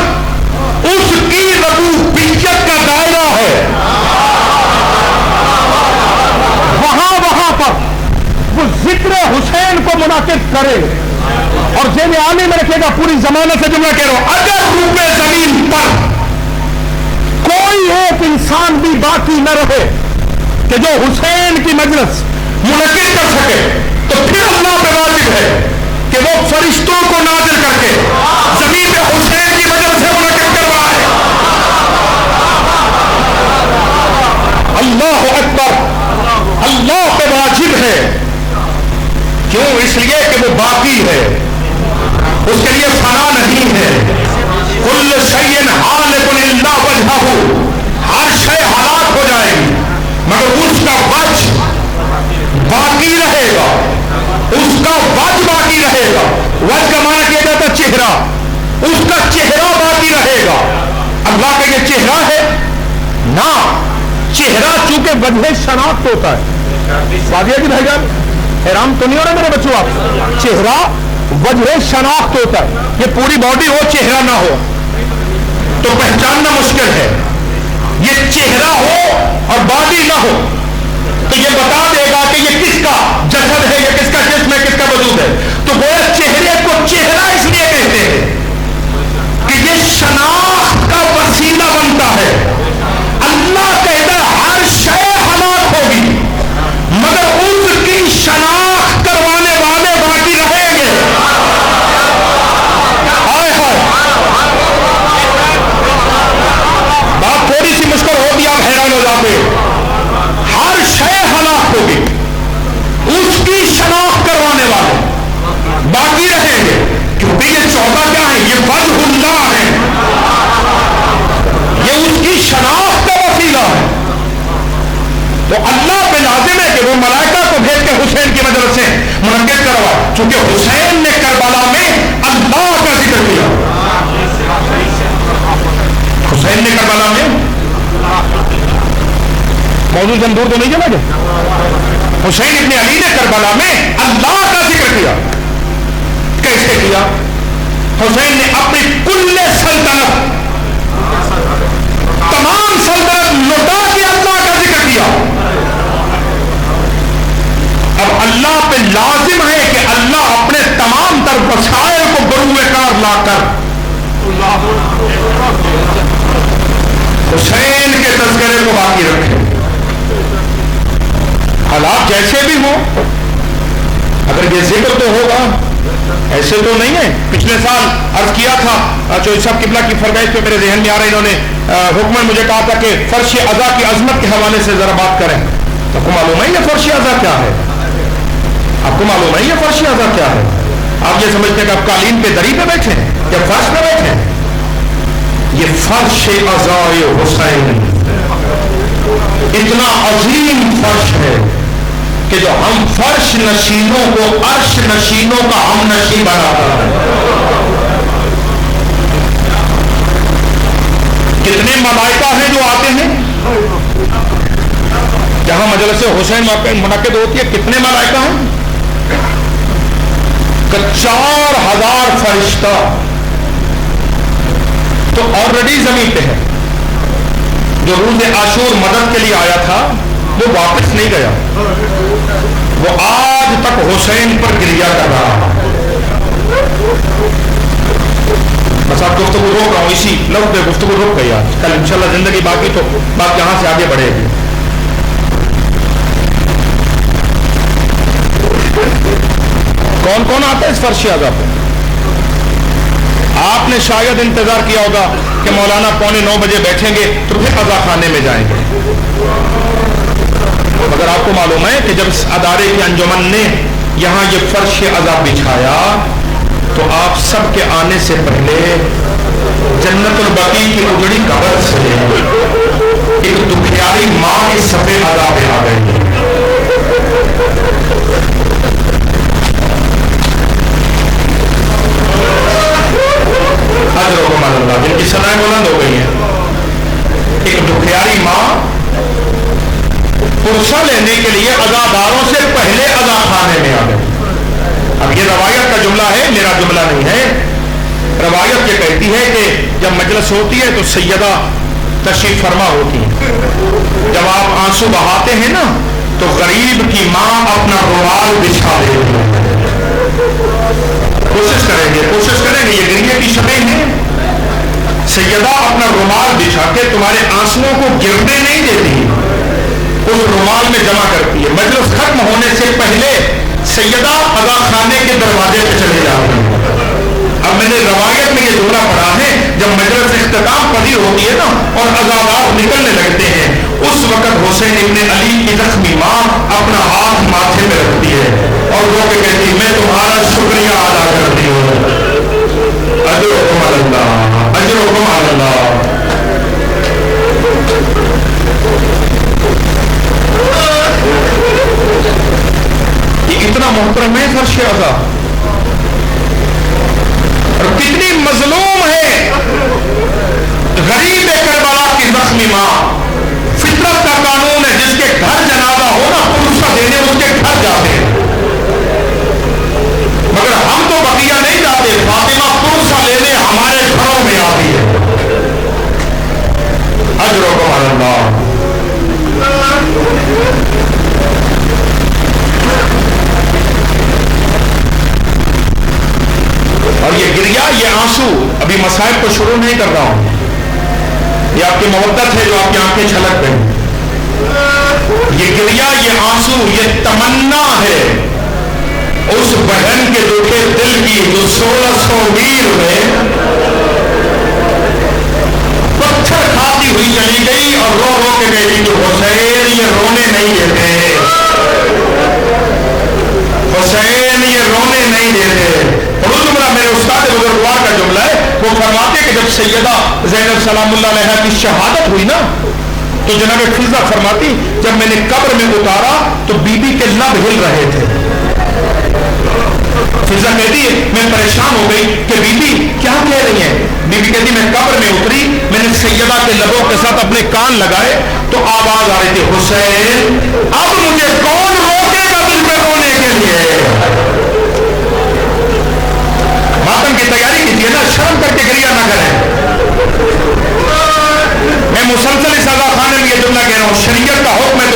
اس کی ربوبیت کا دائرہ ہے وہاں وہاں پر وہ ذکر حسین کو منعقد کرے. اور ذہن عامی میں رکھے گا, پوری زمانہ سے جملہ کہہ رہا ہوں, اگر روپے زمین پر کوئی ایک انسان بھی باقی نہ رہے کہ جو حسین کی مجلس منعقد کر سکے تو پھر اللہ پہ واجب ہے کہ وہ فرشتوں کو نازل کر کے زمین پہ حسین کی مجلس سے منعقد کروائے. اللہ اکبر. اللہ پہ واجب ہے, کیوں؟ اس لیے کہ وہ باقی ہے, اس کے لیے فنا نہیں ہے. کل شیء ہالک الا وجہہ, ہر شے ہلاک ہو جائے گی مگر اس کا وجہ باقی رہے گا, اس کا وجہ باقی رہے گا. وجہ کا معنی کیا جاتا چہرہ, اس کا چہرہ چہرہ ہے نہ، چہرہ چونکہ وجہ شناخت ہوتا ہے. بادیا جی بھائی جان حیران تو نہیں ہو رہے میرے بچوں آپ؟ چہرہ وجہ شناخت ہوتا ہے. یہ پوری باڈی ہو چہرہ نہ ہو تو پہچاننا مشکل ہے. یہ چہرہ ہو اور باڈی نہ ہو تو یہ بتا دے گا کہ یہ کس کا جسد ہے، یہ کس کا جسم ہے، کس کا وجود ہے. تو گویا چہرے کو چہرہ اس لیے کہتے ہیں کہ یہ شناخت کا وسیلہ بنتا ہے. اللہ کہتا ہے ہر شے ہلاک ہوگی مگر اس کی شناخت کروانے والے باقی رہیں گے. ہائے ہائے، بات تھوڑی سی مشکل ہوگی، آپ حیران ہو جاتے. ہر شے ہلاک ہوگی، اس کی شناخت کروانے والے باقی رہیں گے. کیونکہ یہ 14 کیا ہے؟ یہ وجہ اللہ ہے، یہ اس کی شناخت کا وسیلہ ہے. تو اللہ پہ لازم ہے کہ وہ ملائکہ کو بھیج کے حسین کی مدد سے منعقد کروا، چونکہ حسین نے کربلا میں اللہ کا ذکر کیا. حسین نے کربلا میں موضوع دور تو نہیں چلا گیا. حسین ابن علی نے کربلا میں اللہ کا ذکر کیا. کیسے کیا؟ حسین نے اپنی کل سلطنت، تمام سلطنت لوٹا کے اللہ کا ذکر کیا. اب اللہ پہ لازم ہے کہ اللہ اپنے تمام تر وسائل کو بروئے کار لا کر حسین کے تذکرے کو باقی رکھے. حالات جیسے بھی ہوں، اگر یہ ذکر تو ہوگا، ایسے تو نہیں ہے. پچھلے سال عرض کیا تھا، جو سب قبلہ کی فرمائش پہ میرے ذہن میں آ رہے، انہوں نے حکمن مجھے کہا تھا کہ فرش اعضا کی عظمت کے حوالے سے ذرا بات کریں. آپ کو معلوم ہے یہ فرش اعضا کیا ہے؟ آپ کو معلوم ہے یہ فرش اعضا کیا ہے؟ آپ یہ سمجھتے ہیں کہ آپ قالین پہ دری پہ بیٹھے ہیں یا فرش پہ بیٹھے ہیں؟ یہ فرش اعضا حسین اتنا عظیم فرش ہے کہ جو ہم فرش نشینوں کو عرش نشینوں کا ہم نشین بناتا ہے. کتنے ملائکہ ہیں جو آتے ہیں جہاں مجلس حسین منعقد ہوتی ہے؟ کتنے ملائکہ ہیں؟ 4000 فرشتہ تو آلریڈی زمین پہ ہے. جو روز عاشور مدد کے لیے آیا تھا وہ واپس نہیں گیا، وہ آج تک حسین پر گریہ کر رہا. بس آپ گفتگو روک رہا ہوں، اسی لفظ پہ گفتگو روک گئی. آج کل انشاءاللہ زندگی باقی تو بات یہاں سے آگے بڑھے گی. کون کون آتا ہے اس فرش اعضا پہ؟ آپ نے شاید انتظار کیا ہوگا کہ مولانا 8:45 بجے بیٹھیں گے تو پھر اعضا خانے میں جائیں گے. مگر آپ کو معلوم ہے کہ جب اس ادارے کی انجمن نے یہاں یہ فرش اعضا بچھایا تو آپ سب کے آنے سے پہلے جنت البقیع کی اجڑی قبر سے ایک دکھیاری ماں اس صفحے اعضا پہ آ گئی. جن کی سنائیں بلند ہو گئی ہیں. ایک دکھیاری ماں پرسہ لینے کے لیے عزاداروں سے پہلے عزا خانے میں آ گئی. اب یہ روایت کا جملہ ہے، میرا جملہ نہیں ہے. روایت یہ کہتی ہے کہ جب مجلس ہوتی ہے تو سیدہ تشریف فرما ہوتی ہے. جب آپ آنسو بہاتے ہیں نا تو غریب کی ماں اپنا رومال بچھا دیتی ہے. کوشش کریں گے یہ گریے کی شبیں ہیں. سیدہ اپنا رومال بچھا کے تمہارے آنسوؤں کو گرنے نہیں دیتی، اس رومال میں جمع کرتی ہے. مجلس ختم ہونے سے پہلے سیدہ عزا خانے کے دروازے پہ چلے جاتی ہے. اب میں نے روایت میں یہ جملہ پڑھا ہے، جب مجلس اختتام پذیر ہوتی ہے نا اور عزادار نکلنے لگتے ہیں اس وقت حسین ابن علی کی زخمی ماں اپنا ہاتھ ماتھے پہ رکھتی ہے اور رو کے کہتی ہے میں تمہارا شکریہ ادا کرتی ہوں. اجرکم اللہ، اجرکم اللہ. یہ اتنا محترم ہے فرش اعضا اور کتنی مظلوم ہے. غریب کربلا اللہ. اور یہ گریا، یہ آنسو، ابھی مصائب کو شروع نہیں کر رہا ہوں، یہ آپ کی محبت ہے جو آپ کی آنکھیں چھلک گئی. یہ گریا، یہ آنسو، یہ تمنا ہے اس بہن کے دکھے دل کی جو 1600 میل میں پتھر کھاتی ہوئی چلی گئی اور رو رو کے گئی کہ حسین یہ رونے نہیں دیتے، حسین یہ رونے نہیں دیتے. اور وہ جملہ میرے استاد بزرگوار کا جملہ ہے، وہ فرماتے کہ جب سیدہ زینب سلام اللہ علیہا کی شہادت ہوئی نا تو جناب فضہ فرماتی جب میں نے قبر میں اتارا تو بی بی کے لب ہل رہے تھے. فضہ کہتی ہے میں پریشان ہو گئی کہ بی بی کیا کہہ رہی ہیں. بی بی کہتی میں قبر میں اتری، میں نے سیدہ کے لبوں کے ساتھ اپنے کان لگائے تو آواز آ رہی تھی حسین اب مجھے کون روکے گا دل میں رونے کے لیے. ماتم کی تیاری کیجیے نا، شرم کر کے گریہ نہ کریں. میں مسلسل اس آغا خانے میں یہ جملہ کہہ رہا ہوں، شریعت کا حکم ہے